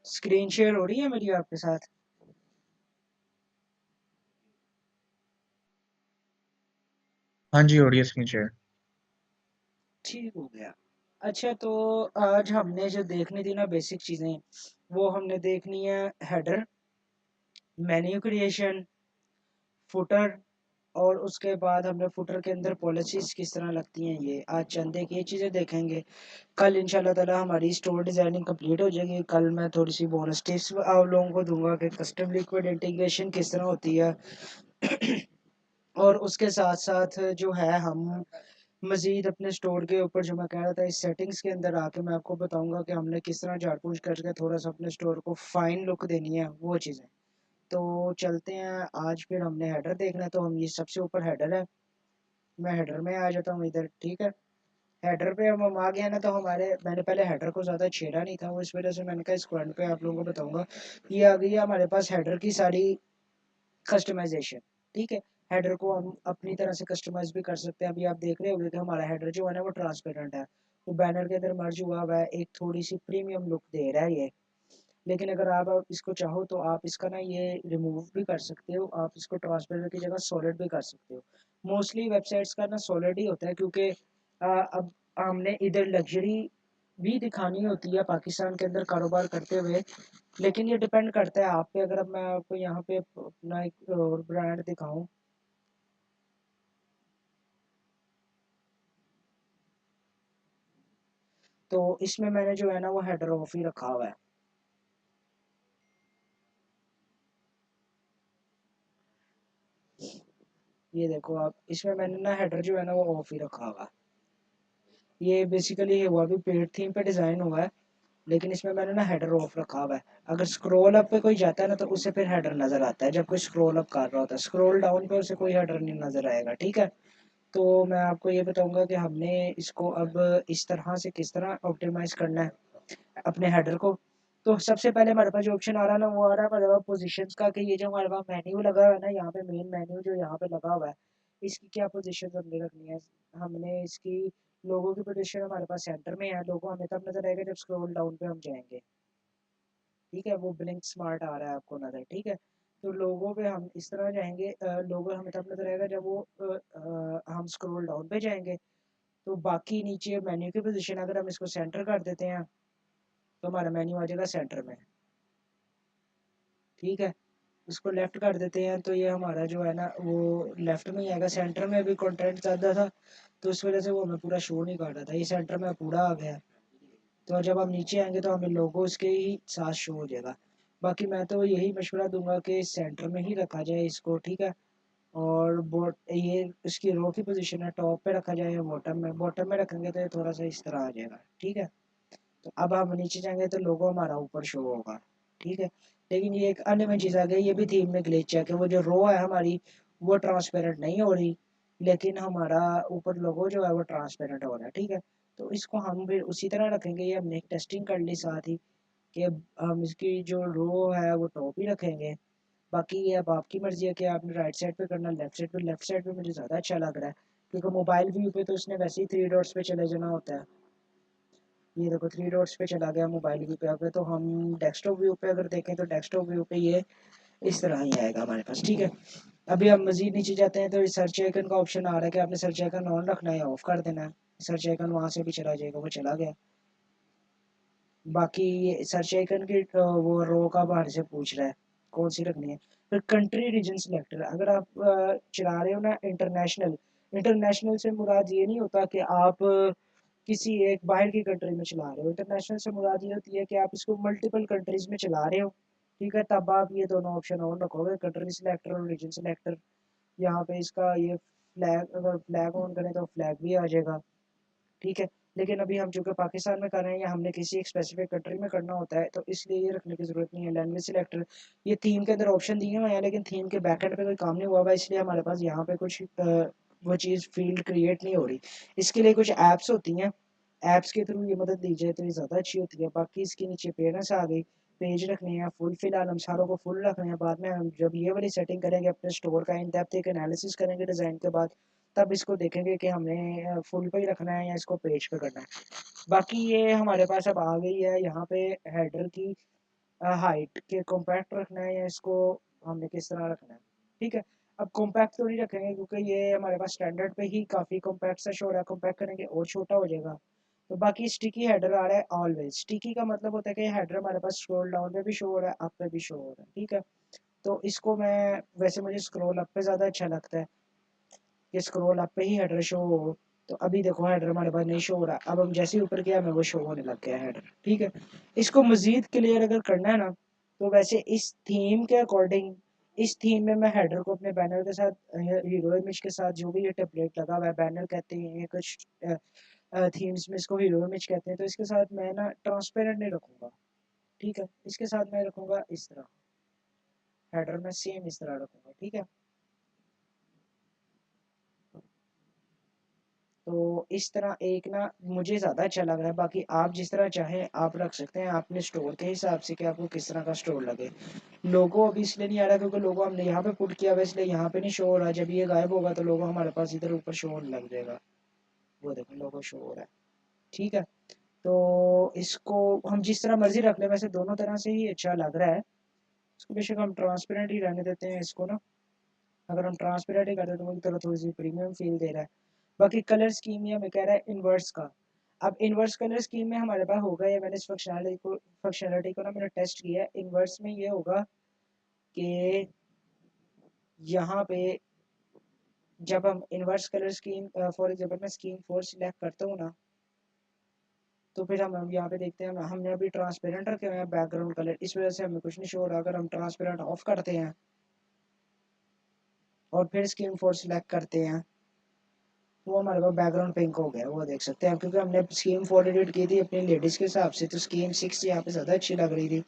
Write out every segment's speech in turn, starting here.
Screen share हो रही है मेरी आपके साथ? हाँ जी, हो रही है स्क्रीन शेयर। ठीक हो गया। अच्छा, तो आज हमने जो देखनी थी ना बेसिक चीज़ें, वो हमने देखनी है हेडर, मेन्यू क्रिएशन, फुटर, और उसके बाद हमने फुटर के अंदर पॉलिसीज़ किस तरह लगती हैं, ये आज चंद एक ये चीज़ें देखेंगे। कल इंशाल्लाह ताला हमारी स्टोर डिज़ाइनिंग कंप्लीट हो जाएगी। कल मैं थोड़ी सी बोनस टिप्स आप लोगों को दूंगा कि कस्टम लिक्विड इंटीग्रेशन किस तरह होती है। और उसके साथ साथ जो है हम मज़ीद अपने स्टोर के ऊपर, जो मैं कह रहा था, इस सेटिंग्स के अंदर आके मैं आपको बताऊंगा कि हमने किस तरह झाड़ पूछ करके थोड़ा सा अपने स्टोर को फाइन लुक देनी है, वो चीज़ें। तो चलते हैं, आज फिर हमने हेडर देखना है, तो हम ये सबसे ऊपर हेडर है, मैं हेडर में आ जाता हूँ इधर, ठीक है। हेडर पे हम आ गए ना, तो हमारे, मैंने पहले हेडर को ज़्यादा छेड़ा नहीं था, वो इस वजह से मैंने कहा इस पॉइंट पे आप लोगों को बताऊंगा। ये आ गई है हमारे पास हेडर की सारी कस्टमाइजेशन, ठीक है। हेडर को हम अपनी तरह से कस्टमाइज भी कर सकते हैं। अभी आप देख रहे होंगे कि हमारा हेडर जो है ना वो ट्रांसपेरेंट है, वो बैनर के अंदर मर्ज हुआ हुआ है, एक थोड़ी सी प्रीमियम लुक दे रहा है ये। लेकिन अगर आप इसको चाहो तो आप इसका ना ये रिमूव भी कर सकते हो, आप इसको ट्रांसपेरेंट की जगह सॉलिड भी कर सकते हो। मोस्टली वेबसाइट्स का ना सॉलिड ही होता है, क्योंकि अब हमने इधर लग्जरी भी दिखानी होती है पाकिस्तान के अंदर कारोबार करते हुए। लेकिन ये डिपेंड करता है आप पे। अगर अब मैं आपको यहाँ पे अपना एक और ब्रांड दिखाऊं, तो इसमें मैंने जो है ना वो हेडर ऑफ ही रखा हुआ है। ये देखो आप, इसमें मैंने ना हेडर जो है ना वो ऑफ ही रखा हुआ है। ये बेसिकली हुआ भी पेड थीम पे डिज़ाइन हुआ है, लेकिन इसमें मैंने ना हेडर ऑफ रखा हुआ है। अगर स्क्रॉल अप पे कोई जाता है ना, तो उसे फिर हेडर नज़र आता है, जब कोई स्क्रॉल अप कर रहा होता है। स्क्रॉल डाउन पे उसे कोई हेडर नहीं नज़र आएगा, ठीक है। तो मैं आपको ये बताऊंगा कि हमने इसको अब इस तरह से किस तरह ऑप्टिमाइज़ करना है अपने हेडर को। तो सबसे पहले हमारे पास जो ऑप्शन आ रहा है ना, वो आ रहा है हमारे पास पोजीशंस का, कि ये जो हमारे पास मेन्यू लगा हुआ है ना, यहाँ पे मेन मेन्यू जो यहाँ पे लगा हुआ है, इसकी क्या पोजीशन हमने रखनी है। हमने इसकी लोगों की पोजीशन हमारे पास सेंटर में है। लोगो हमें तब नजर आएगा जब स्क्रॉल डाउन पे हम जाएंगे, ठीक है। वो ब्लिंक स्मार्ट आ रहा है आपको नजर, ठीक है। तो लोगों पे हम इस तरह जाएंगे, लोगो हमें तब नजर आएगा जब वो हम स्क्रॉल डाउन पे जाएंगे। तो बाकी नीचे मेन्यू की पोजीशन अगर हम इसको सेंटर कर देते हैं, तो हमारा मेन्यू आ जाएगा सेंटर में, ठीक है। इसको लेफ्ट कर देते हैं तो ये हमारा जो है ना वो लेफ्ट में ही आएगा। सेंटर में भी कंटेंट ज़्यादा था, तो इस वजह से वो हमें पूरा शो नहीं कर रहा था। ये सेंटर में पूरा आ गया। तो जब हम नीचे आएंगे तो हमें लोगो इसके ही साथ शो हो जाएगा। बाकी मैं तो यही मशवरा दूंगा कि सेंटर में ही रखा जाए इसको, ठीक है। और बोट ये इसकी रो की पोजीशन है, टॉप पे रखा जाए या बॉटम में। बॉटम में रखेंगे तो ये थोड़ा सा इस तरह आ जाएगा, ठीक है। तो अब हम नीचे जाएंगे तो लोगो हमारा ऊपर शो होगा, ठीक है। लेकिन ये एक अन्य में चीज़ आ गई, ये भी थीम में ग्लिच है कि वो जो रो है हमारी, वो ट्रांसपेरेंट नहीं हो रही, लेकिन हमारा ऊपर लोगो जो है वो ट्रांसपेरेंट हो रहा है, ठीक है। तो इसको हम फिर उसी तरह रखेंगे। ये हमने एक टेस्टिंग कर ली साथ ही, कि अब हम इसकी जो रो है वो टॉप ही रखेंगे। बाकी ये अब आपकी मर्जी है कि आपने राइट साइड पे करना, लेफ्ट साइड पे। लेफ्ट साइड पे मुझे ज़्यादा अच्छा लग रहा है, क्योंकि मोबाइल व्यू पे तो उसने वैसे ही 3 डॉट्स पे चले जाना होता है। ये देखो 3 डॉट्स पे चला गया मोबाइल व्यू पे। अगर तो हम डेस्कटॉप व्यू पे अगर देखें, तो डेस्कटॉप व्यू पे ये इस तरह ही आएगा हमारे पास, ठीक है। अभी हम मज़ीद नीचे जाते हैं तो इस सर्च आइकन का ऑप्शन आ रहा है कि आपने सर्च आइकन ऑन रखना है या ऑफ कर देना है। सर्च आइकन वहाँ से भी चला जाएगा, वो चला गया। बाकी ये सर्च आइकन की वो रो का बाहर से पूछ रहा है कौन सी रखनी है। फिर कंट्री रीजन सिलेक्टर, अगर आप चला रहे हो ना इंटरनेशनल, इंटरनेशनल से मुराद ये नहीं होता कि आप किसी एक बाहर की कंट्री में चला रहे हो। इंटरनेशनल से मुराद ये होती है कि आप इसको मल्टीपल कंट्रीज में चला रहे हो, ठीक है। तब आप ये दोनों ऑप्शन ऑन रखोगे, कंट्री सिलेक्टर और रीजन सिलेक्टर। यहाँ पे इसका ये फ्लैग, अगर फ्लैग ऑन करें तो फ्लैग भी आ जाएगा, ठीक है। लेकिन अभी हम चूँकि पाकिस्तान में कर रहे हैं या हमने किसी एक स्पेसिफिक कंट्री में करना होता है, तो इसलिए ये रखने की ज़रूरत नहीं है। लैंग्वेज सिलेक्टर, ये थीम के अंदर ऑप्शन दिए हुए हैं, लेकिन थीम के बैकएंड पे कोई काम नहीं हुआ हुआ, इसलिए हमारे पास यहाँ पे कुछ वो चीज़ फील्ड क्रिएट नहीं हो रही। इसके लिए कुछ ऐप्स होती हैं, ऐप्स के थ्रू ये मदद दी जाए तो ये ज़्यादा अच्छी होती है। बाकी इसके नीचे पेरेंट्स आ गई, पेज रखने हैं फुल, फिलहाल हम सारों को फुल रखने हैं। बाद में हम जब ये वाली सेटिंग करेंगे अपने स्टोर का, इन डेप्थ एक एनालिसिस करेंगे डिज़ाइन के बाद, तब इसको देखेंगे कि हमने फुल पे ही रखना है या इसको पेज पे करना है। बाकी ये हमारे पास अब आ गई है यहाँ पे हेडर की हाइट के कॉम्पैक्ट रखना है या इसको हमने किस तरह रखना है। ठीक है, अब कॉम्पैक्ट तो नहीं रखेंगे क्योंकि ये हमारे पास स्टैंडर्ड पे ही काफ़ी कॉम्पैक्ट सा शो रहा है, कॉम्पैक्ट करेंगे और छोटा हो जाएगा। तो बाकी स्टिकी हेडर आ रहा है ऑलवेज। स्टिकी का मतलब होता है कि हेडर हमारे पास स्क्रॉल डाउन पे भी शो हो रहा है, अप पे भी शो हो रहा है। ठीक है, तो इसको मैं वैसे मुझे स्क्रॉल अप पे ज़्यादा अच्छा लगता है कि स्क्रॉल अप पे ही हेडर शो हो। तो अभी देखो हेडर हमारे पास नहीं शो हो रहा, अब हम जैसे ही ऊपर किया हमें वो शो होने लग गया हेडर। ठीक है, इसको मज़ीद क्लियर अगर करना है ना, तो वैसे इस थीम के अकॉर्डिंग, इस थीम में मैं हेडर को अपने बैनर के साथ, हीरो इमेज के साथ, जो भी ये टेम्पलेट लगा हुआ है, बैनर कहते हैं ये कुछ थीम्स में इसको हीरो इमेज कहते हैं, तो इसके साथ मैं ना ट्रांसपेरेंट नहीं रखूँगा। ठीक है, इसके साथ मैं रखूँगा इस तरह, हेडर में सेम इस तरह रखूँगा। ठीक है, तो इस तरह एक ना मुझे ज़्यादा अच्छा लग रहा है। बाकी आप जिस तरह चाहें आप रख सकते हैं अपने स्टोर के हिसाब से कि आपको किस तरह का स्टोर लगे। लोगो अभी इसलिए नहीं आ रहा क्योंकि लोगो हमने यहाँ पे पुट किया हुआ है, इसलिए यहाँ पे नहीं शो हो रहा। जब ये गायब होगा तो लोगो हमारे पास इधर ऊपर शो होने लग जाएगा। वो देखो लोगो शो हो रहा है। ठीक है, तो इसको हम जिस तरह मर्जी रख लें, वैसे दोनों तरह से ही अच्छा लग रहा है। इसको बेशक हम ट्रांसपेरेंट ही रहने देते हैं इसको ना। अगर हम ट्रांसपेरेंट ही करते हैं तो मुझे तरह थोड़ी सी प्रीमियम फील दे रहा है। बाकी कलर स्कीम ये हमें कह रहा है इन्वर्स का। अब इन्वर्स कलर स्कीम में हमारे पास होगा ये, मैंने इस फंक्शनलिटी को ना मैंने टेस्ट किया है। इन्वर्स में ये होगा कि यहाँ पे जब हम inverse colour scheme for example मैं स्कीम 4 सिलेक्ट करता हूँ ना, तो फिर हम यहाँ पे देखते हैं हमने अभी ट्रांसपेरेंट रखे हुए हैं बैकग्राउंड कलर, इस वजह से हमें कुछ नहीं शो हो रहा। अगर हम ट्रांसपेरेंट ऑफ करते हैं और फिर स्कीम 4 सिलेक्ट करते हैं, वो हमारे पास बैकग्राउंड पिंक हो गया, वो देख सकते हैं। क्योंकि हमने स्कीम 4 एडिट की थी अपनी लेडीज़ के हिसाब से, तो स्कीम 6 यहाँ पे ज़्यादा अच्छी लग रही थी,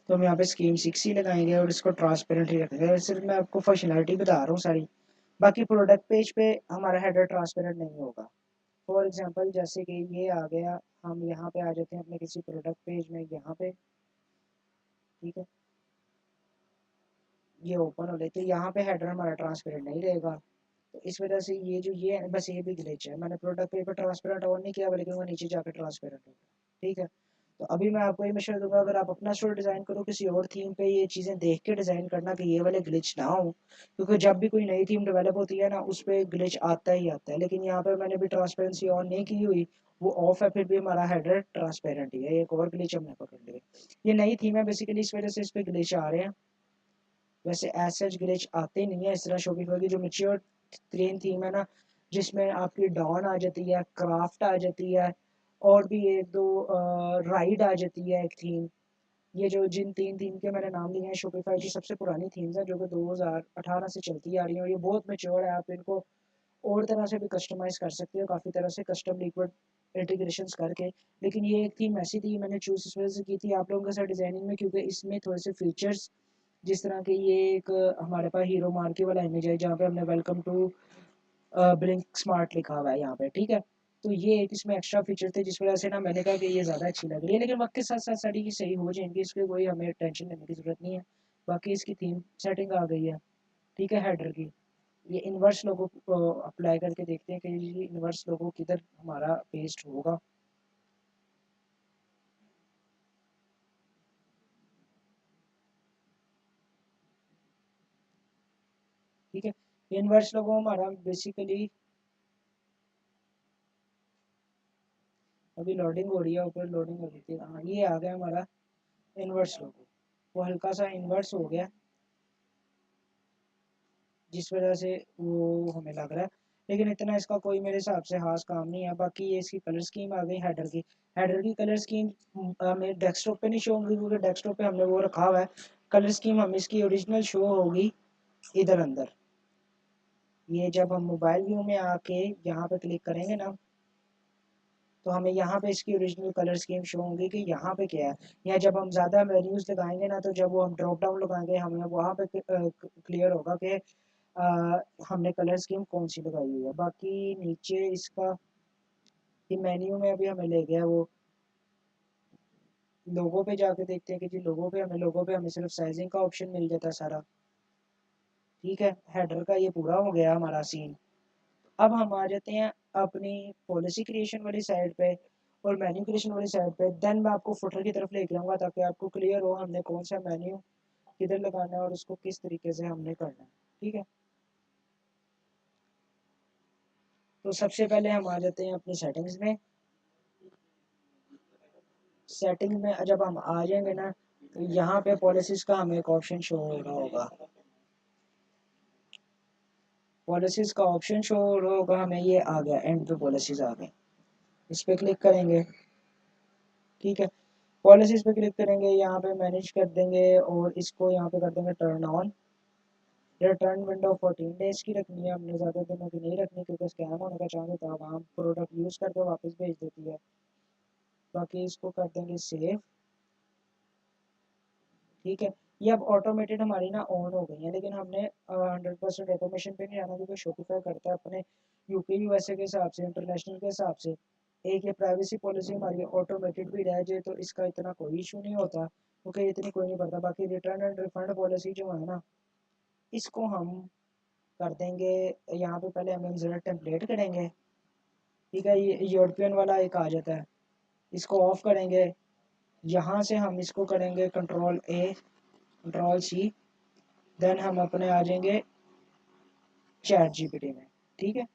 तो हम यहाँ पे स्कीम 6 ही लगाएंगे और इसको ट्रांसपेरेंट ही रखेंगे। सिर्फ मैं आपको फंक्शनलिटी बता रहा हूँ सारी। बाकी प्रोडक्ट पेज पे हमारा हेडर ट्रांसपेरेंट नहीं होगा। फॉर एग्जांपल जैसे कि ये आ गया, हम यहाँ पे आ जाते हैं अपने किसी प्रोडक्ट पेज में यहाँ पे। ठीक है, ये ओपन हो लेते हैं, यहाँ पे हेडर हमारा ट्रांसपेरेंट नहीं रहेगा। तो इस वजह से ये जो ये है बस ये भी ग्लिच है। मैंने प्रोडक्ट पेज पर ट्रांसपेरेंट ऑन नहीं किया लेकिन वो नीचे जाकर ट्रांसपेरेंट हो गया। ठीक है, तो अभी मैं आपको ये मशवरा दूंगा अगर आप अपना स्टोर डिज़ाइन करो किसी और थीम पे, ये चीज़ें देख के डिज़ाइन करना कि ये वाले ग्लिच ना हो। क्योंकि जब भी कोई नई थीम डेवलप होती है ना उस पर ग्लिच आता ही आता है। लेकिन यहाँ पर मैंने भी ट्रांसपेरेंसी ऑन नहीं की हुई, वो ऑफ है, फिर भी हमारा हेडर ट्रांसपेरेंट ही है। एक और ग्लिच हमने पकड़ लिया। ये नई थीम है बेसिकली, इस वजह से इस पर ग्लिच आ रहे हैं। वैसे एज सच ग्लिच आते नहीं है इस तरह शोपिफाई की जो मेच्योर ग्रीन थीम है ना, जिसमें आपकी डॉन आ जाती है, क्राफ्ट आ जाती है, और भी एक दो राइड आ जाती है एक थीम। ये जो जिन तीन थीम के मैंने नाम लिए हैं शोपिफाई की सबसे पुरानी थीम्स हैं जो कि 2018 से चलती आ रही हैं, और ये बहुत मेच्योर है। आप इनको और तरह से भी कस्टमाइज़ कर सकते हो, काफ़ी तरह से कस्टम लिक्विड इंटीग्रेशंस करके। लेकिन ये एक थीम ऐसी थी मैंने चूज़ इस वजह से की थी आप लोगों के साथ डिज़ाइनिंग में, क्योंकि इसमें थोड़े से फीचर्स, जिस तरह के ये एक हमारे पास हीरो मार्के वाला इमेज है जहाँ पे हमने वेलकम टू ब्लिंक स्मार्ट लिखा हुआ है यहाँ पे। ठीक है, तो ये एक इसमें एक्स्ट्रा फीचर थे जिस वजह से ना मैंने कहा कि ये ज़्यादा अच्छी लग रही है। लेकिन वक्त के साथ साथ सारी की सही हो जाएंगी, इसकी कोई हमें टेंशन लेने की ज़रूरत नहीं है। बाकी इसकी थीम सेटिंग आ गई है। ठीक है, हेडर की ये इन्वर्स लोगो को अप्लाई करके देखते हैं कि ये इन्वर्स लोगो किधर हमारा पेस्ट होगा। ठीक है, इन्वर्स लोगो हमारा बेसिकली अभी लोडिंग हो रही है, ऊपर लोडिंग हो रही थी। हाँ, ये आ गया हमारा इन्वर्स लोगो। वो हल्का सा इन्वर्स हो गया जिस वजह से वो हमें लग रहा है, लेकिन इतना इसका कोई मेरे हिसाब से खास काम नहीं है। बाकी ये इसकी कलर स्कीम आ गई हेडर की। हेडर की कलर स्कीम हमें डेस्कटॉप पे नहीं शो होगी क्योंकि डेस्कटॉप पे हमने वो रखा हुआ है। कलर स्कीम हमें इसकी ओरिजिनल शो होगी इधर अंदर। ये जब हम मोबाइल व्यू में आके यहाँ पे क्लिक करेंगे ना, तो हमें यहाँ पे इसकी ओरिजिनल कलर स्कीम शो होंगी कि यहाँ पे क्या है। या जब हम ज़्यादा मेन्यूज़ लगाएंगे ना, तो जब वो हम ड्रॉप डाउन लगाएंगे हमें वहाँ पे क्लियर होगा कि हमने कलर स्कीम कौन सी लगाई हुई है। बाकी नीचे इसका ये मेन्यू में अभी हमें ले गया वो लोगों पे जाके देखते हैं कि जी लोगों पे हमें सिर्फ साइजिंग का ऑप्शन मिल जाता है सारा। ठीक है, हेडर का ये पूरा हो गया हमारा सीन। अब हम आ जाते हैं अपनी पॉलिसी क्रिएशन वाली साइड पे। और मेन्यू क्रिएशन वाली साइड पे। देन मैं आपको फुटर की तरफ लेके आऊँगा ताकि आपको क्लियर हो हमने कौन सा मेन्यू किधर लगाना है और उसको किस तरीके से हमने करना है। ठीक है, तो सबसे पहले हम आ जाते हैं अपनी सेटिंग्स में। सेटिंग में जब हम आ जाएंगे ना, तो यहाँ पे पॉलिसीज़ का हमें एक ऑप्शन शो हो रहा होगा। पॉलिसीज़ का ऑप्शन शो हो रहा होगा हमें, ये आ गया, एंड पे पॉलिसीज़ आ गई। इस पर क्लिक करेंगे। ठीक है, पॉलिसीज़ पे क्लिक करेंगे, यहाँ पे मैनेज कर देंगे और इसको यहाँ पे कर देंगे turn on. Return window 14 days की रखनी है, हमने ज़्यादा दिनों की नहीं रखनी क्योंकि स्कैम होने का चांस होता है, हम प्रोडक्ट यूज़ करके वापस भेज देती है। बाकी इसको कर देंगे सेव। ठीक है, ये अब ऑटोमेटेड हमारी ना ऑन हो गई है, लेकिन हमने 100% ऑटोमेशन पे नहीं आना क्योंकि शॉपिफाई करता है अपने यूके यूएसए के हिसाब से, इंटरनेशनल के हिसाब से। एक ये प्राइवेसी पॉलिसी हमारी ऑटोमेटेड भी रह जाए तो इसका इतना कोई इशू नहीं होता क्योंकि इतनी कोई नहीं पड़ता। बाकी रिटर्न एंड रिफंड पॉलिसी जो है ना, इसको हम कर देंगे। यहाँ पे पहले हम इंसर्ट टेम्पलेट करेंगे। ठीक है, ये यूरोपियन वाला एक आ जाता है, इसको ऑफ करेंगे। यहाँ से हम इसको करेंगे control A control C, then हम अपने आ जाएंगे चैट जीपीटी में। ठीक है,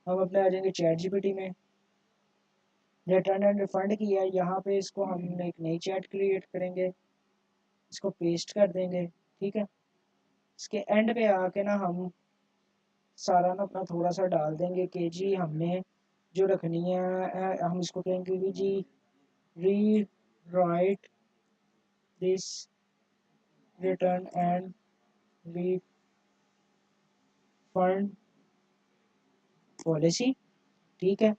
हम अपने आ जाएंगे चैट जीपीटी में। रिटर्न एंड रिफंड की है, यहाँ पे इसको हम एक नई चैट क्रिएट करेंगे, इसको पेस्ट कर देंगे। ठीक है, इसके एंड पे आके ना हम सारा ना अपना थोड़ा सा डाल देंगे कि जी हमने जो रखनी है, हम इसको कहेंगे कि जी rewrite this return and refund policy. ठीक है,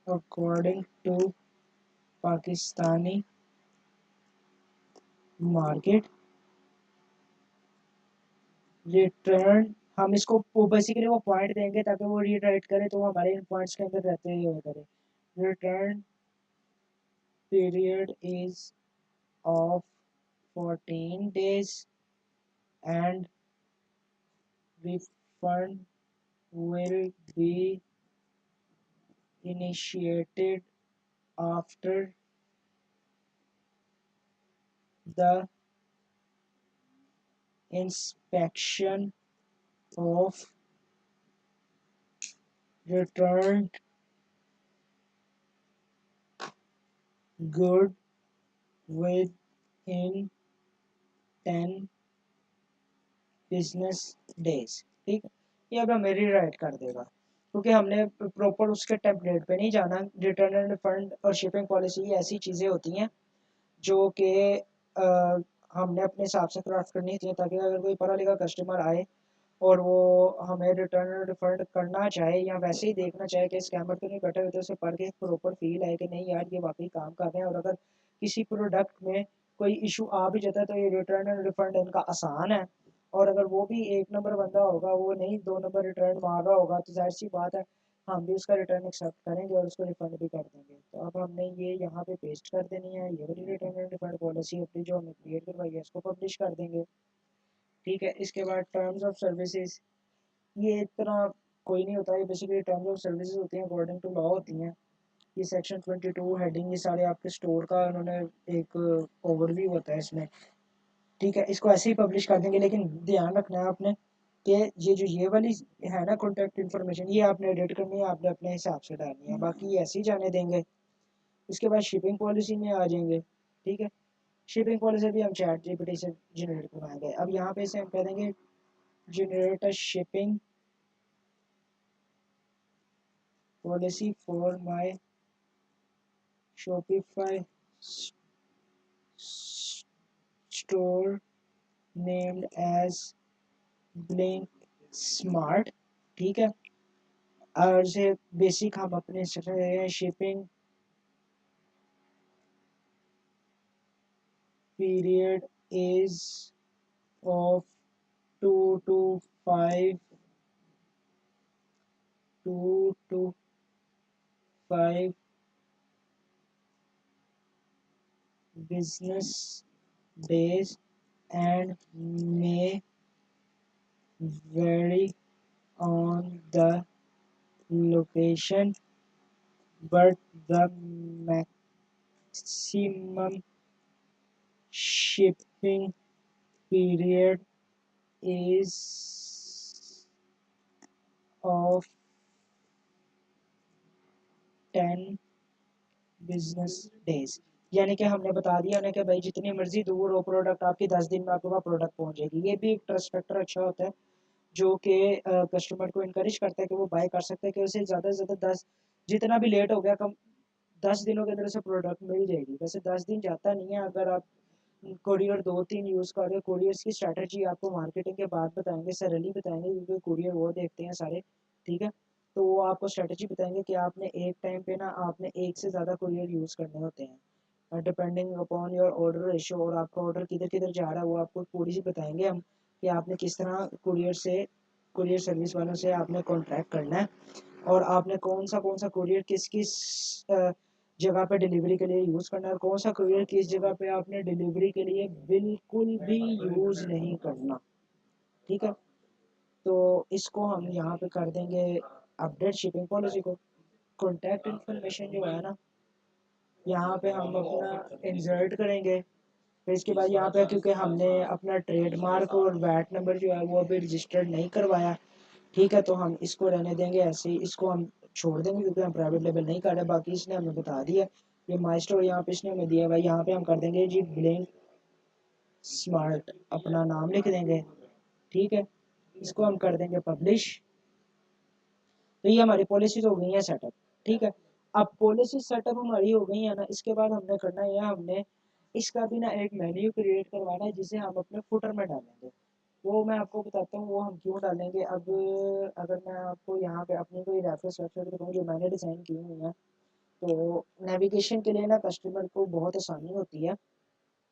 according to Pakistani market return. हम इसको बेसिकली वो पॉइंट देंगे ताकि वो रीराइट करे तो वो हमारे इन पॉइंट्स के अंदर रहते हुए करे। Return period is of 14 days and refund will be initiated after the inspection of returned good within 10 business days. ठीक है, ये अब हमें रीराइट कर देगा क्योंकि हमने प्रॉपर उसके टेम्पलेट पे नहीं जाना। रिटर्न एंड रिफंड और शिपिंग पॉलिसी ऐसी चीज़ें होती हैं जो कि हमने अपने हिसाब से क्राफ्ट करनी चाहिए ताकि अगर कोई पढ़ा लिखा कस्टमर आए और वो हमें रिटर्न एंड रिफंड करना चाहे या वैसे ही देखना चाहे कि स्कैमर तो नहीं बैठे हुए, तो उसे पढ़ के प्रॉपर फील आए कि नहीं यार ये वाकई काम कर रहे हैं। और अगर किसी प्रोडक्ट में कोई इशू आ भी जाता है तो ये रिटर्न एंड रिफंड इनका आसान है। और अगर वो भी एक नंबर बंदा होगा, वो नहीं 2 नंबर रिटर्न मार रहा होगा, तो जाहिर सी बात है हम भी उसका रिटर्न एक्सेप्ट करेंगे और उसको रिफंड भी कर देंगे। तो अब हमने ये यहाँ पे पेस्ट कर देनी है, ये वाली रिटर्न एंड रिफंड पॉलिसी अपनी जो हमने क्रिएट करवाई है इसको पब्लिश कर देंगे। ठीक है, इसके बाद टर्म्स ऑफ सर्विसेज, ये इतना कोई नहीं होता, ये बेसिकली टर्म्स ऑफ सर्विसेज होती हैं, अकॉर्डिंग टू लॉ होती हैं। ये सेक्शन 22 हेडिंग, ये सारे आपके स्टोर का उन्होंने एक ओवरव्यू होता है इसमें। ठीक है, इसको ऐसे ही पब्लिश कर देंगे, लेकिन ध्यान रखना है आपने कि ये जो ये वाली है ना कॉन्टैक्ट इन्फॉर्मेशन, ये आपने एडिट करनी है, आपने अपने हिसाब से डालनी है, बाकी ये ऐसे ही जाने देंगे। इसके बाद शिपिंग पॉलिसी में आ जाएंगे। ठीक है, शिपिंग पॉलिसी भी हम चैट जीपीटी से जनरेट करवाएंगे। अब यहाँ पे से हम कह देंगे generate a shipping policy for my Shopify store named as Blink Smart। ठीक है, और से बेसिक हम अपने shipping period is of 2 to 5 business days and may vary on the location but the maximum shipping period is of 10 business days. यानी कि हमने बता दिया ना कि भाई जितनी मर्जी दूर हो प्रोडक्ट आपकी 10 दिन में आपके पास प्रोडक्ट पहुंच जाएगी। ये भी एक ट्रस्ट फैक्टर अच्छा होता है जो कि कस्टमर को इनकरेज करता है कि वो बाय कर सकता है कि उसे ज़्यादा से ज़्यादा 10, जितना भी लेट हो गया कम 10 दिनों के अंदर उसे प्रोडक्ट मिल जाएगी। वैसे 10 दिन जाता नहीं है अगर आप कोरियर 2-3 यूज़ कर रहे हो। कोरियर्स की स्ट्रैटेजी आपको मार्केटिंग के बाद बताएंगे, सरली बताएंगे क्योंकि कोरियर वो देखते हैं सारे, ठीक है। तो वो आपको स्ट्रैटेजी बताएंगे कि आपने एक टाइम पे ना आपने एक से ज़्यादा कोरियर यूज़ करने होते हैं depending upon your order ratio, और आपका ऑर्डर किधर किधर जा रहा है वो आपको पूरी सी बताएंगे हम कि आपने किस तरह कुरियर सर्विस वालों से आपने कॉन्ट्रैक्ट करना है, और आपने कौन सा कुरियर किस किस जगह पे डिलीवरी के लिए यूज़ करना है, और कौन सा कुरियर किस जगह पे आपने डिलीवरी के लिए बिल्कुल भी यूज़ नहीं करना, ठीक है। तो इसको हम यहाँ पे कर देंगे अपडेट शिपिंग पॉलिसी को। कॉन्टैक्ट इन्फॉर्मेशन जो है ना यहाँ पे हम अपना इंसर्ट करेंगे। फिर इसके बाद यहाँ पे क्योंकि हमने अपना ट्रेडमार्क और वैट नंबर जो है वो अभी रजिस्टर्ड नहीं करवाया, ठीक है, तो हम इसको रहने देंगे ऐसे ही, इसको हम छोड़ देंगे क्योंकि हम प्राइवेट लेबल नहीं कर रहे। बाकी इसने हमें बता दिया ये माई स्टोर यहाँ पे इसने हमें दिया हुआ है। यहाँ पे हम कर देंगे जी ब्लिंक स्मार्ट, अपना नाम लिख देंगे, ठीक है। इसको हम कर देंगे पब्लिश। तो ये हमारी पॉलिसीज हो गई है सेटअप, ठीक है। अब पॉलिसी सेटअप हमारी हो गई है ना, इसके बाद हमने करना है हमने इसका भी ना एक मेन्यू क्रिएट करवाना है जिसे हम अपने फुटर में डालेंगे। वो मैं आपको बताता हूँ वो हम क्यों डालेंगे। अब अगर मैं आपको यहाँ पे अपनी कोई रेफरेंस वेबसाइट दिखाऊँ जो मैंने डिज़ाइन की हुई है, तो नेविगेशन के लिए ना कस्टमर को बहुत आसानी होती है।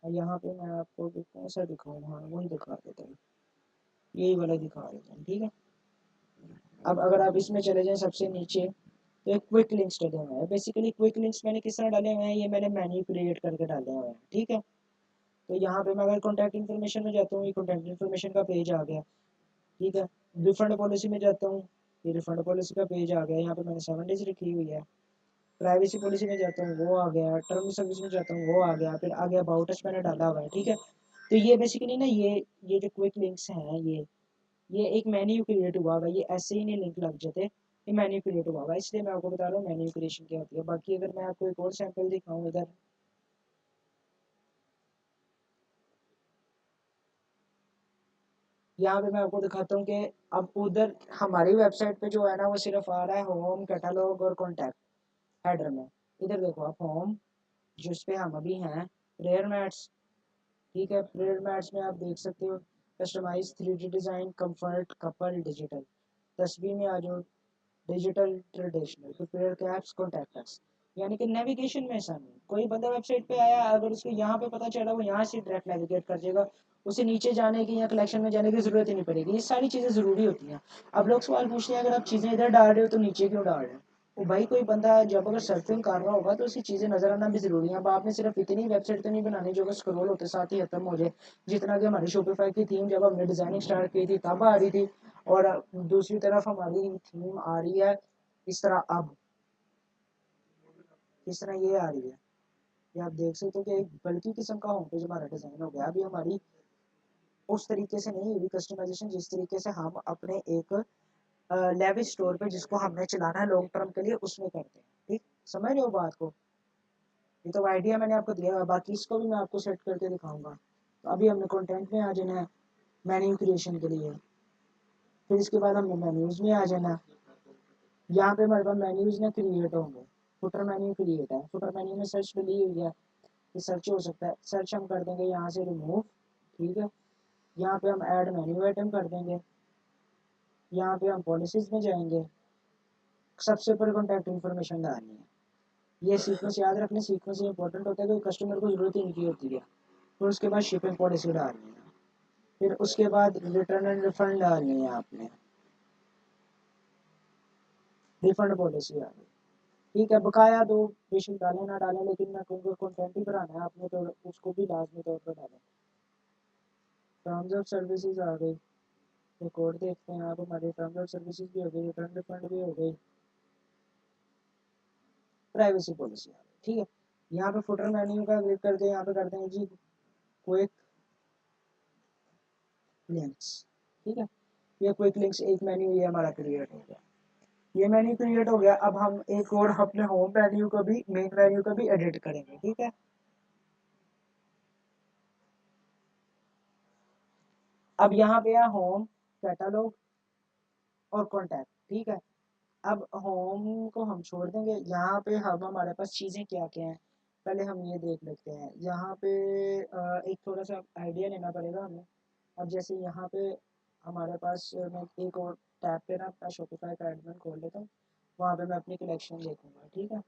और यहाँ पे मैं आपको कौन सा दिखाऊँ, हाँ वही दिखा देता हूँ, यही वाला दिखा देता हूँ, ठीक है। अब अगर आप इसमें चले जाएं सबसे नीचे तो एक क्विक लिंक्स डले हुए हैं। बेसिकली क्विक लिंक्स मैंने किस तरह डाले हुए हैं, ये मैंने मेन्यू क्रिएट करके डाले हुए हैं, ठीक है। तो यहाँ पे मैं अगर कॉन्टैक्ट इन्फॉर्मेशन में जाता हूँ, ये कॉन्टैक्ट इन्फॉर्मेशन का पेज आ गया, ठीक है। रिफंड पॉलिसी में जाता हूँ, ये रिफंड पॉलिसी का पेज आ गया, यहाँ पे मैंने 7 डेज रखी हुई है। प्राइवेसी पॉलिसी में जाता हूँ वो आ गया, टर्म सर्विस में जाता हूँ वो आ गया, फिर आगे अबाउट अस मैंने डाला हुआ है, ठीक है। तो ये बेसिकली ना ये जो क्विक लिंक्स हैं ये एक मेन्यू क्रिएट हुआ होगा, ये ऐसे ही नहीं लिंक लग जाते, ये मेन्यू क्रिएट हुआ होगा, इसलिए मैं आपको बता रहा हूँ मेन्यू क्रिएशन क्या होती है। बाकी अगर मैं आपको एक और सैंपल दिखाऊँ इधर, यहाँ पे मैं आपको दिखाता हूँ कि अब उधर हमारी वेबसाइट पे जो है ना वो सिर्फ आ रहा है होम, कैटलॉग और कॉन्टैक्ट हेडर में। इधर देखो आप होम जिस पे हम अभी हैं, रेयर मैट्स, ठीक है। रेयर मैट्स में आप देख सकते हो customize 3D design comfort couple digital, तस्वीर में आ जाओ digital traditional prepare caps contacts. यानी कि नेविगेशन में आसानी, कोई बंदा वेबसाइट पे आया अगर उसको यहाँ पे पता चला वो यहाँ से डायरेक्ट नेविगेट कर जाएगा, उसे नीचे जाने की या कलेक्शन में जाने की ज़रूरत ही नहीं पड़ेगी। ये सारी चीज़ें ज़रूरी होती हैं। अब लोग सवाल पूछते हैं अगर आप चीज़ें इधर डाल रहे हो तो नीचे क्यों डाल रहे हो। वो भाई कोई बंदा जब अगर सर्फिंग कर रहा होगा तो उसकी चीज़ें नज़र आना भी ज़रूरी है। अब आपने सिर्फ इतनी वेबसाइट तो नहीं बनानी जो कि स्क्रॉल होते साथ ही खत्म हो जाए, जितना कि हमारी शॉपिफाई की थीम जब हमने डिज़ाइनिंग स्टार्ट की थी तब आ रही थी, और दूसरी तरफ हमारी थीम आ रही है इस तरह। अब इस तरह ये आ रही है, ये आप देख सकते हो कि एक बल्कि किस्म का होम पेज हमारा डिज़ाइन हो गया। अभी हमारी उस तरीके से नहीं हुई कस्टमाइजेशन जिस तरीके से हम अपने एक लेविश स्टोर पे जिसको हमने चलाना है लॉन्ग टर्म के लिए उसमें करते हैं, ठीक। समझ रहे हो बात को। ये तो आइडिया मैंने आपको दिया है, बाकी इसको भी मैं आपको सेट करके दिखाऊंगा। तो अभी हमने कंटेंट में आ जाना है मेन्यू क्रिएशन के लिए, फिर इसके बाद हमने मेन्यूज़ में आ जाना। यहाँ पे हमारे पास मेन्यूज़ ना क्रिएट होंगे। फुटर मेन्यू क्रिएट है, फुटर मेन्यू में सर्च डली हुई है, ये सर्च हो सकता है, सर्च हम कर देंगे यहाँ से रिमूव, ठीक है। यहाँ पे हम ऐड मेन्यू आइटम कर देंगे, यहाँ पे हम पॉलिसीज में जाएंगे, सबसे ऊपर कॉन्टैक्ट इन्फॉर्मेशन डालनी है। ये सीक्वेंस याद रखने, सीक्वेंस इंपॉर्टेंट होता है क्योंकि कस्टमर को ज़रूरत ही नहीं होती है। फिर उसके बाद शिपिंग पॉलिसी डालनी है, फिर उसके बाद रिटर्न एंड रिफंड डालनी है आपने, रिफंड पॉलिसी आ गई, ठीक है। बकाया दो बेशक डालें ना डालें, लेकिन मैं कहूँगा कंटेंट ही बढ़ाना है आपने तो उसको भी लाजमी तौर पर डालें। टर्म्स ऑफ सर्विसेज आ गई, एक और देखते हैं। आप हमारे टर्म्स ऑफ सर्विसेज भी हो गई, रिटर्न रिफंड भी हो गई, प्राइवेसी पॉलिसी आ गई, ठीक है। यहाँ पे फुटर मेन्यू का क्लिक करते हैं, यहाँ पे करते हैं जी क्विक लिंक्स, ठीक है। ये क्विक लिंक्स एक मेन्यू ये हमारा क्रिएट हो गया। ये मेन्यू क्रिएट हो गया। अब हम एक और अपने होम मेन्यू को भी, मेन मेन्यू को भी एडिट करेंगे, ठीक है। अब यहाँ पे है होम, कैटलॉग और कॉन्टैक्ट, ठीक है। अब होम को हम छोड़ देंगे। यहाँ पे हम हमारे पास चीज़ें क्या क्या हैं पहले हम ये देख लेते हैं। यहाँ पे एक थोड़ा सा आइडिया लेना पड़ेगा हमें। अब जैसे यहाँ पे हमारे पास मैं एक और टैब पे ना अपना शॉपिफाई का एडमिन खोल लेता हूँ, वहाँ पे मैं अपनी कलेक्शन देखूंगा, ठीक है।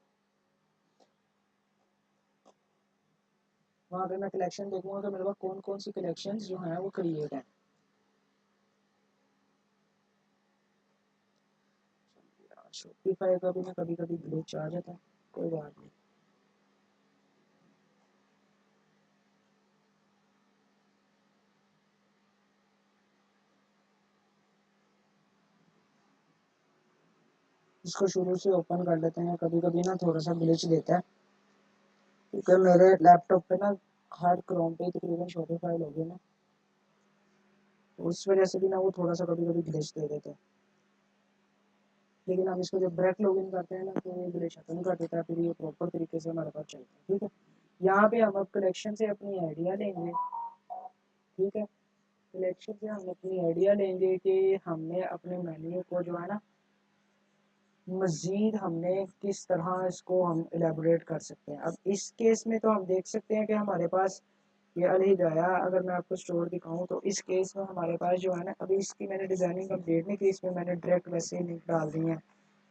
वहाँ पे मैं कलेक्शन देखूंगा तो मेरे पास कौन कौन सी कलेक्शन जो हैं वो क्रिएट है। शॉपिफाई का भी ना कभी कभी ग्लिच आ जाता है, कोई बात नहीं। इसको शुरू से ओपन कर लेते हैं, कभी कभी ना थोड़ा सा ग्लिच देता है क्योंकि मेरे लैपटॉप पे ना हर क्रोम पे तकरीबन शॉपिफाई लॉगिन है, तो उस वजह से भी ना वो थोड़ा सा कभी कभी ग्लिच दे देता है। लेकिन हम इसको जब डायरेक्ट लॉगिन करते हैं ना तो ये ग्लिच खत्म कर देता है, फिर ये प्रॉपर तरीके से हमारे पास चलता है, ठीक है। यहाँ पे हम अब कलेक्शन से अपनी आइडिया लेंगे, ठीक है। कलेक्शन से हम अपनी आइडिया लेंगे कि हमने अपने मेन्यू को जो है ना मज़ीद हमने किस तरह इसको हम एलेबोरेट कर सकते हैं। अब इस केस में तो हम देख सकते हैं कि हमारे पास ये अल हिदाया, अगर मैं आपको स्टोर दिखाऊं तो इस केस में हमारे पास जो है ना, अभी इसकी मैंने डिज़ाइनिंग कंप्लीट नहीं की, इसमें मैंने डायरेक्ट वैसे ही लिंक डाल दी है।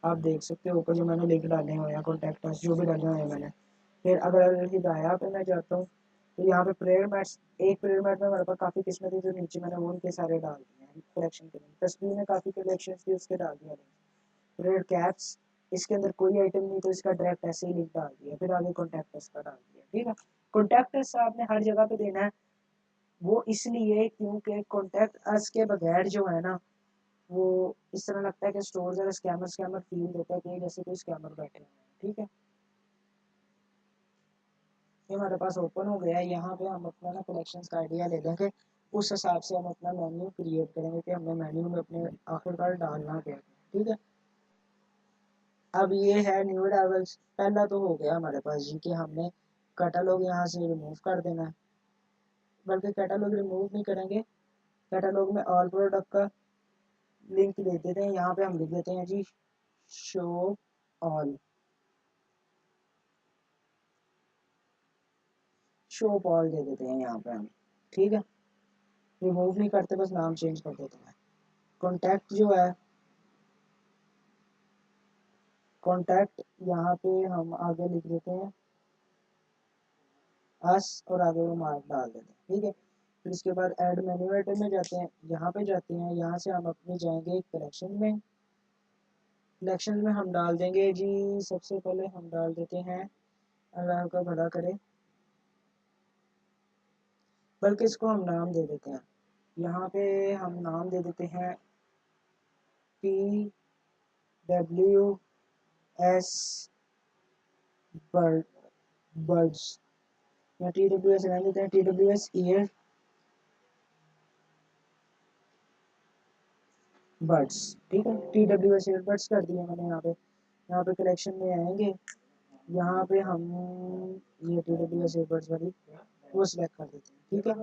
आप देख सकते हो ऊपर जो मैंने लिंक डाले हुए हैं, कॉन्टैक्ट अस जो भी डाले हुए हैं मैंने। फिर अगर अल हिदाया पे मैं जाता हूँ तो यहाँ पे प्रेयर मैट्स, एक प्रेयर मैट में हमारे पास काफ़ी किस्में थी जो नीचे मैंने वो उनके सारे डाल दिए हैं कलेक्शन के लिए। तस्वीर में काफ़ी कलेक्शन थी उसके डाल दिया। रेड कैप्स, इसके अंदर कोई आइटम नहीं तो इसका डायरेक्ट ऐसे ही लिंक डाल दिया, फिर आगे कॉन्टैक्ट अस का डाल दिया, ठीक है। कॉन्टैक्ट अस आपने हर जगह पे देना है, वो इसलिए क्योंकि कॉन्टैक्ट अस के बगैर जो है ना वो इस तरह लगता है कि स्टोर जरा स्कैमर स्कैमर फील देता है कि जैसे कोई स्कैमर बैठे हैं, ठीक है। ये हमारे पास ओपन हो गया है। यहाँ पे हम अपना ना कलेक्शंस का आइडिया ले लेंगे, उस हिसाब से हम अपना मेन्यू क्रिएट करेंगे कि हमने मेन्यू में अपने आखिरकार डालना क्या है, ठीक है। अब ये है न्यू अराइवल्स। पहला तो हो गया हमारे पास जी कि हमने कैटलॉग यहाँ से रिमूव कर देना है, बल्कि कैटलॉग रिमूव नहीं करेंगे, कैटलॉग में ऑल प्रोडक्ट का लिंक दे देते हैं। यहाँ पे हम लिख देते हैं जी शो ऑल, शो ऑल दे देते हैं यहाँ पे हम, ठीक है। रिमूव नहीं करते, बस नाम चेंज कर देते हैं। कॉन्टैक्ट जो है, कॉन्टैक्ट यहाँ पे हम आगे लिख देते हैं अस और आगे वो मार्क डाल देते हैं, ठीक है। फिर इसके बाद ऐड मेन्यू आइटम में जाते हैं, यहाँ पे जाते हैं, यहाँ से हम अपने जाएंगे कलेक्शन में। कलेक्शन में हम डाल देंगे जी, सबसे पहले हम डाल देते हैं, अल्लाह का भला करे, बल्कि इसको हम नाम दे देते हैं। यहाँ पे हम नाम दे देते हैं TWS बर्ड, बर्ड्स, या TWS रहने देते हैं, TWS ईयर बर्ड्स, ठीक है। TWS ईयर बर्ड्स कर दिया मैंने यहाँ पे। यहाँ पे कलेक्शन में आएंगे, यहाँ पे हम ये TWS ईयर बर्ड्स वाली वो सिलेक्ट कर देते हैं, ठीक है।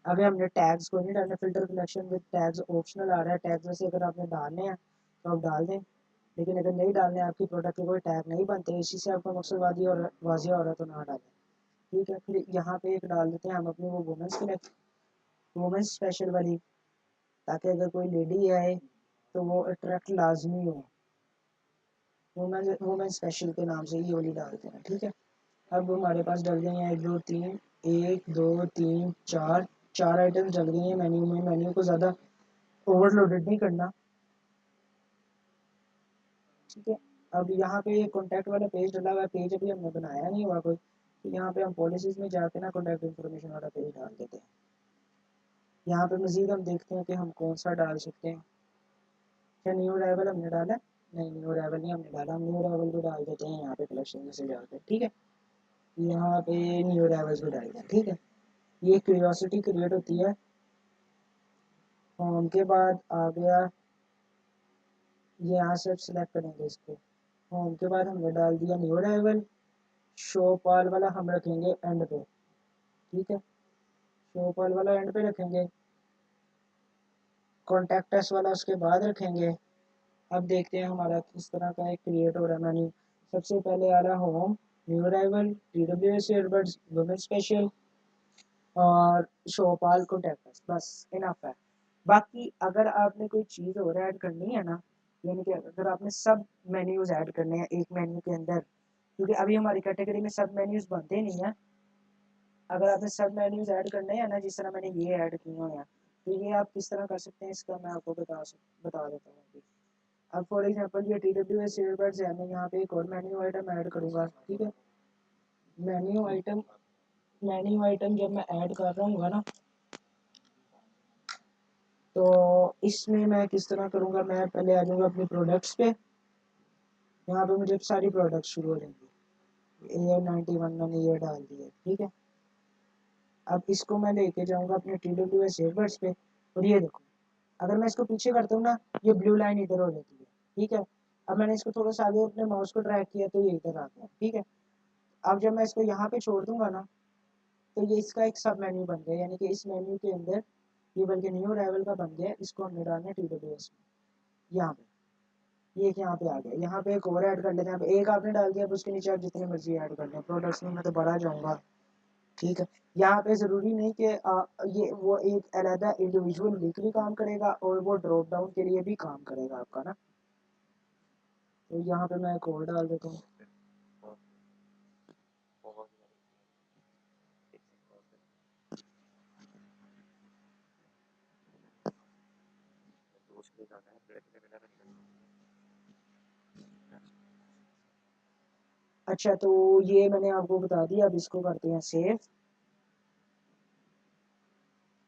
अभी हमने टैग्स को नहीं डालना, filter collection with tags optional आ रहा है, टैग्स वैसे अगर आपने डालने हैं तो आप डाल दें, लेकिन अगर नहीं डालने, आपकी प्रोडक्ट के कोई टैग नहीं बनते, इसी से आपका मकसद वाजिया हो रहा है तो ना डालें, ठीक है। फिर यहाँ पे एक डाल देते हैं हम अपनी वो वुमेंस कलेक्ट, वुमेंस स्पेशल वाली, ताकि अगर कोई लेडी आए तो वो अट्रैक्ट लाजमी हो, वुमेन वुमेन स्पेशल के नाम से ये वाली डालते हैं, ठीक है। अब हमारे पास डल गए हैं एक दो तीन, एक दो तीन चार, चार आइटम डल गई हैं मेन्यू में। मेन्यू को ज़्यादा ओवरलोडेड नहीं करना, ठीक है। अब यहाँ पे कॉन्टैक्ट वाला पेज डला हुआ है, पेज अभी हमने बनाया नहीं हुआ कोई, तो यहाँ पे हम पॉलिसीज में जाके ना कॉन्टैक्ट इन्फॉर्मेशन वाला पेज डाल देते हैं। यहाँ पे मजीद हम देखते हैं कि हम कौन सा डाल सकते हैं। क्या न्यू अराइवल हमने डाला है, नहीं, न्यू अराइवल नहीं हमने डाला, हम न्यू अराइवल को डाल देते हैं यहाँ पे कलेक्शन में से जाकर, ठीक है। यहाँ पे न्यू अराइवल्स को डाल दें, ठीक है। ये क्यूरियोसिटी क्रिएट होती है। होम के बाद आ गया, ये यहाँ से सिलेक्ट करेंगे इसको। होम के बाद हमने डाल दिया न्यू अराइवल। शो पाल वाला हम रखेंगे एंड पे, ठीक है। शो पाल वाला एंड पे रखेंगे। कॉन्टैक्ट अस वाला उसके बाद रखेंगे। अब देखते हैं हमारा किस तरह का एक क्रिएट हो रहा है मेन्यू। सबसे पहले आ रहा है home, new arrival, TWS earbuds, women special और शोपाल कॉन्टैक्ट, बस इनफ है। बाकी अगर आपने कोई चीज़ और ऐड करनी है ना, यानी कि अगर आपने सब मेन्यूज़ ऐड करने हैं एक मेन्यू के अंदर, क्योंकि अभी हमारी कैटेगरी में सब मेन्यूज़ बनते नहीं हैं। अगर आपने सब मेन्यूज़ ऐड करने हैं ना, जिस तरह मैंने ये ऐड किए हुए हैं, तो ये आप किस तरह कर सकते हैं इसका मैं आपको बता देता हूँ अभी। अब फॉर एग्जांपल ये TWS ईयरबड्स है, मैं यहाँ पे एक और मेन्यू आइटम ऐड करूँगा, ठीक है। मेन्यू आइटम मेन्यू आइटम जब मैं ऐड कर रहा हूँ ना, तो इसमें मैं किस तरह करूँगा, मैं पहले आ जाऊँगा अपनी प्रोडक्ट्स पे। यहाँ पे मुझे सारी प्रोडक्ट्स शुरू हो जाएंगी। AR91 मैंने ये डाल दी है, ठीक है। अब इसको मैं लेके जाऊँगा अपने TWS ईयरबड्स पे, और ये देखो, अगर मैं इसको पीछे करता हूँ ना, ये ब्लू लाइन इधर हो जाती है, ठीक है। अब मैंने इसको थोड़ा सा आगे अपने माउस को ड्रैग किया तो ये इधर आ गया, ठीक है। अब जब मैं इसको यहाँ पे छोड़ दूंगा ना, तो ये इसका एक सब मेन्यू बन गया, यानी कि इस मेन्यू के अंदर ये बल्कि न्यू अराइवल का बन गया। इसको हमने डालना है TWS में, यहाँ पे ये एक यहाँ पे आ गया। यहाँ पे एक और ऐड कर लेते हैं। अब एक आपने डाल दिया, अब उसके नीचे आप जितने मर्जी ऐड कर लें। प्रोडक्ट्स में मैं तो बढ़ा जाऊँगा, ठीक है। यहाँ पे ज़रूरी नहीं कि ये वो एक अलहदा इंडिविजुअल लिंक भी काम करेगा और वो ड्रॉप डाउन के लिए भी काम करेगा आपका ना। तो यहाँ पे मैं एक और डाल देता हूँ। अच्छा, तो ये मैंने आपको बता दिया। अब इसको करते हैं सेव,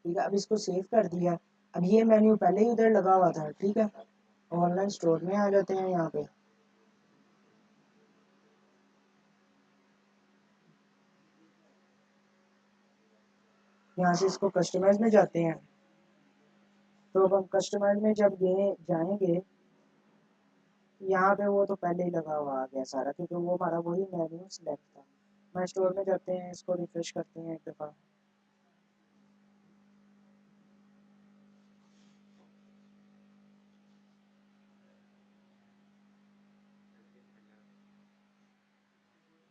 ठीक है। अब इसको सेव कर दिया। अब ये मेन्यू पहले ही उधर लगा हुआ था, ठीक है। ऑनलाइन स्टोर में आ जाते हैं यहाँ पे। यहाँ से इसको कस्टमाइज में जाते हैं। तो अब हम कस्टमाइज में जब ये जाएंगे, यहाँ पे वो तो पहले ही लगा हुआ आ गया सारा, क्योंकि वो हमारा वही मेन्यू सिलेक्ट था। मैं स्टोर में जाते हैं, इसको रिफ्रेश करते हैं एक दफ़ा।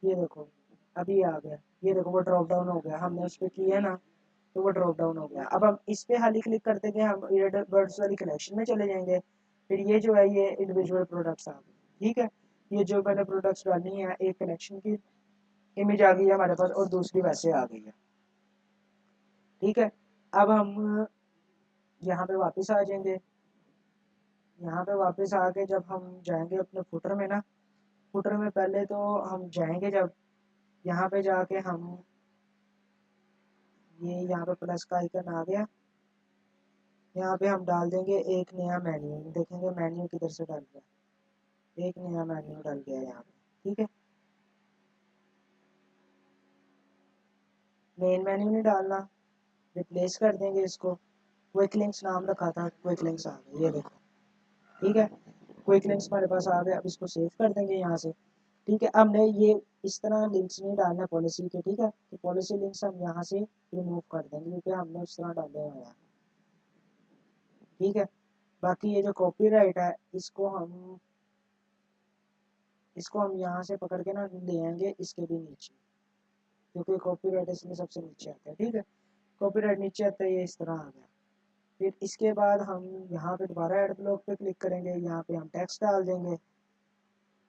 ये देखो, अभी आ गया। ये देखो वो ड्रॉप डाउन हो गया, हमने उस पर किया ना, तो वो ड्रॉप डाउन हो गया। अब हम इस पे खाली क्लिक करते हैं, हम ईयरबड्स वाली कलेक्शन में चले जाएंगे। फिर ये जो है ये इंडिविजुअल प्रोडक्ट्स आ गए, ठीक है। ये जो मैंने प्रोडक्ट्स डाली हैं, एक कलेक्शन की इमेज आ गई है हमारे पास और दूसरी वैसे आ गई है, ठीक है। अब हम यहाँ पे वापस आ जाएंगे। यहाँ पे वापस आके जब हम जाएंगे अपने फुटर में ना, फुटर में पहले तो हम जाएंगे, जब यहाँ पे जाके हम ये यहाँ पे प्लस का आइकन आ गया, यहाँ पे हम डाल देंगे एक नया मेन्यू। देखेंगे मेन्यू किधर से डल गया, एक नया मेन्यू डल गया यहाँ पे, ठीक है। मेन मेन्यू नहीं डालना, रिप्लेस कर देंगे इसको। क्विक लिंक्स नाम रखा था, क्विक लिंक्स आ गए, ये देखो, ठीक है। क्विक लिंक्स हमारे पास आ गए। अब इसको सेव कर देंगे यहाँ से, ठीक है। अब हमने ये इस तरह लिंक्स नहीं डालना पॉलिसी के, ठीक है। तो पॉलिसी लिंक्स हम यहाँ से रिमूव कर देंगे, क्योंकि हमने उस तरह डाले हुए हैं, ठीक है। बाकी ये जो कॉपीराइट है, इसको हम यहाँ से पकड़ के ना ले आएंगे इसके भी नीचे, क्योंकि कॉपीराइट इसमें सबसे नीचे आता है, ठीक है। कॉपीराइट नीचे आता है, ये इस तरह आ गया। फिर इसके बाद हम यहाँ पे दोबारा ऐड ब्लॉक पे क्लिक करेंगे, यहाँ पे हम टेक्स्ट डाल देंगे।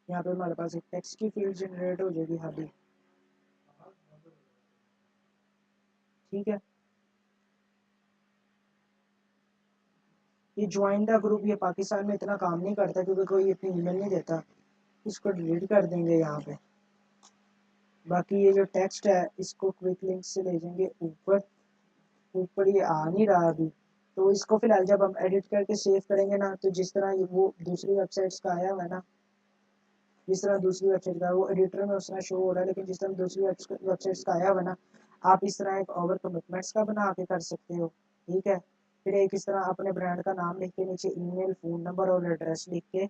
यहाँ पे हमारे पास एक टेक्स्ट की फील्ड जनरेट हो जाएगी खाली, ठीक है। ये ज्वाइन द ग्रुप ये पाकिस्तान में इतना काम नहीं करता, क्योंकि कोई इतनी ईमेल नहीं देता। इसको डिलीट कर देंगे यहाँ पे। बाकी ये जो टेक्स्ट है, इसको क्विक लिंक से ले जाएंगे ऊपर। ऊपर ये आ नहीं रहा अभी, तो इसको फिलहाल जब हम एडिट करके सेव करेंगे ना, तो जिस तरह वो दूसरी वेबसाइट्स का आया हुआ है ना, जिस तरह दूसरी वेबसाइट का वो एडिटर में उस तरह शो हो रहा है, लेकिन जिस तरह दूसरी वेबसाइट्स का आया हुआ ना, आप इस तरह एक ओवर कमिटमेंट्स का बना के कर सकते हो। ठीक है, फिर एक इस तरह अपने ब्रांड का नाम लिख के नीचे ईमेल, फ़ोन नंबर और एड्रेस लिख के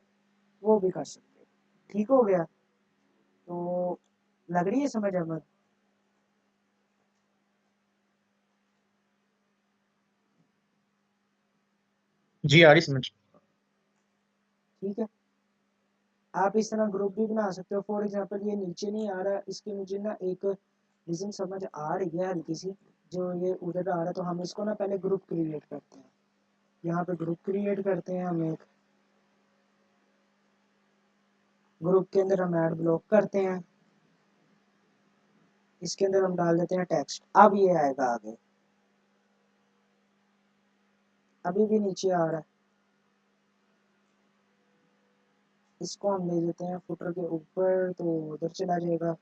वो भी कर सकते हो। ठीक हो गया? तो लग रही है समझ अहमद? जी आ रही समझ। ठीक है, आप इस तरह ग्रुप भी बना सकते हो। फॉर एग्जांपल ये नीचे नहीं आ रहा, इसके मुझे ना एक रीज़न समझ आ रही है हल्की सी, जो ये उधर आ रहा है, तो हम इसको ना पहले ग्रुप क्रिएट करते हैं। यहाँ पे ग्रुप क्रिएट करते हैं हम एक, ग्रुप के अंदर हम ऐड ब्लॉक करते हैं, इसके अंदर हम डाल देते हैं टेक्स्ट। अब ये आएगा आगे, अभी भी नीचे आ रहा है, इसको हम ले देते हैं फुटर के ऊपर, तो उधर चला जाएगा।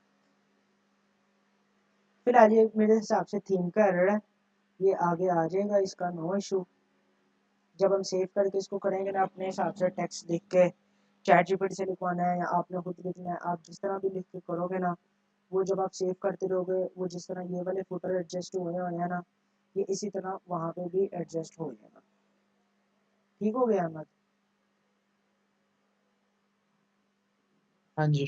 फिलहाल ये मेरे हिसाब से थीम का एरर है, ये आगे आ जाएगा, इसका नो इशू। जब हम सेव करके इसको करेंगे ना, अपने हिसाब से टेक्स्ट लिख के चैट जीपीटी से लिखवाना है या आपने खुद लिखना है, आप जिस तरह भी लिख के करोगे ना, वो जब आप सेव करते रहोगे, वो जिस तरह ये वाले फुटर एडजस्ट हुए हुए हैं ना, ये इसी तरह वहाँ पे भी एडजस्ट हो जाएगा। ठीक हो गया अहमद? हाँ जी।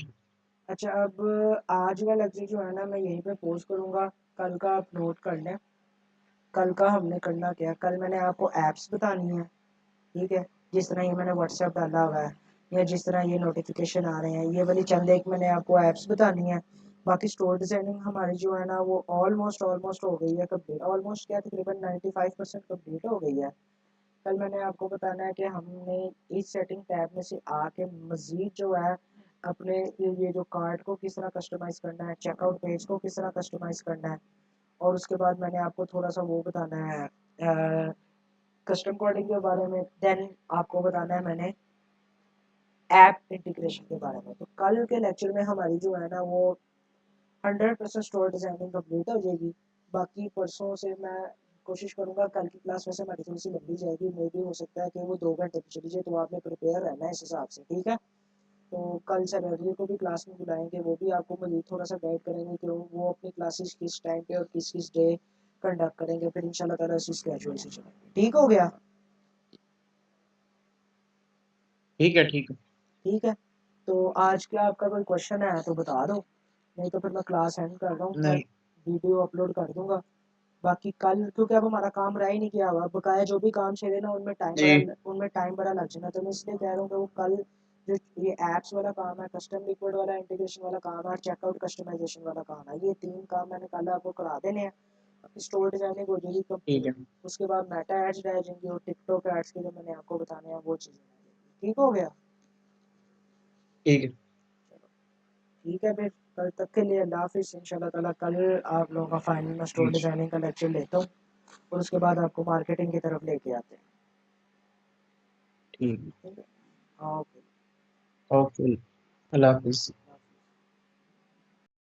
अच्छा, अब आज का लेक्चर जो है ना, मैं यहीं पे पोस्ट करूँगा। कल का आप नोट कर लें। कल का हमने करना क्या है, कल मैंने आपको ऐप्स बतानी है। ठीक है, जिस तरह ये मैंने व्हाट्सएप डाला हुआ है, या जिस तरह ये नोटिफिकेशन आ रहे हैं, ये वाली चंद एक मैंने आपको ऐप्स बतानी है। बाकी स्टोर डिजाइनिंग हमारी जो है ना, वो ऑलमोस्ट हो गई है कंप्लीट। ऑलमोस्ट क्या, तकरीबन 95% कंप्लीट हो गई है। कल मैंने आपको बताना है कि हमने इस सेटिंग टैब में से आके मज़ीद जो है अपने ये जो कार्ड को किस तरह कस्टमाइज़ करना है, चेकआउट पेज को किस तरह कस्टमाइज़ करना है, और उसके बाद मैंने आपको थोड़ा सा वो बताना है कस्टम कोडिंग के बारे में। देन आपको बताना है मैंने ऐप इंटीग्रेशन के बारे में। तो कल के लेक्चर में हमारी जो है ना, वो 100% स्टोर डिजाइनिंग कंप्लीट हो जाएगी। बाकी परसों से मैं कोशिश करूंगा, कल की क्लास वैसे हमारी थोड़ी सी लंबी जाएगी, मे भी हो सकता है कि वो 2 घंटे की चली जाए, तो आपने प्रिपेयर रहना है इस हिसाब से। ठीक है, तो कल सैटरडे को भी क्लास में बुलाएंगे, वो भी आपको मज़ीद थोड़ा सा गाइड करेंगे कि वो अपनी क्लासेस किस टाइम पे और किस किस डे कंडक्ट करेंगे, फिर इंशाल्लाह ताला उसी स्केड्यूल से चलेंगे। ठीक हो गया? ठीक है ठीक है। ठीक है, तो आज क्या आपका कोई क्वेश्चन है तो बता दो, नहीं तो फिर मैं क्लास एंड कर रहा हूँ, मैं नहीं। वीडियो अपलोड कर दूंगा। बाकी कल, क्योंकि अब हमारा काम रह ही नहीं गया हुआ, बकाया जो भी काम चले ना, जी उनमें टाइम बड़ा लग जाना, तो मैं इसलिए कह रहा हूँ कि वो कल जो ये ऐप्स वाला काम है, कस्टम लिक्विड वाला इंटीग्रेशन वाला काम है, और चेकआउट कस्टमाइजेशन वाला काम है, ये 3 काम मैंने कल आपको करा देने हैं। स्टोर डिजाइनिंग हो जाएगी ठीक कंप्लीट। है। उसके बाद मेटा एड्स रह जाएंगे, और टिकटॉक एड्स के जो मैंने आपको बताने हैं वो चीज़ें। ठीक हो गया? ठीक है। ठीक है, फिर कल तक के लिए अल्लाह हाफिज़। इंशाल्लाह ताला कल आप लोगों का फाइनल में स्टोर ठीक। डिज़ाइनिंग का लेक्चर लेता हूँ, और उसके बाद आपको मार्केटिंग की तरफ लेके आते हैं। ठीक। ठीक है, हाँ, ओके। ओके। अल्लाह हाफिज़।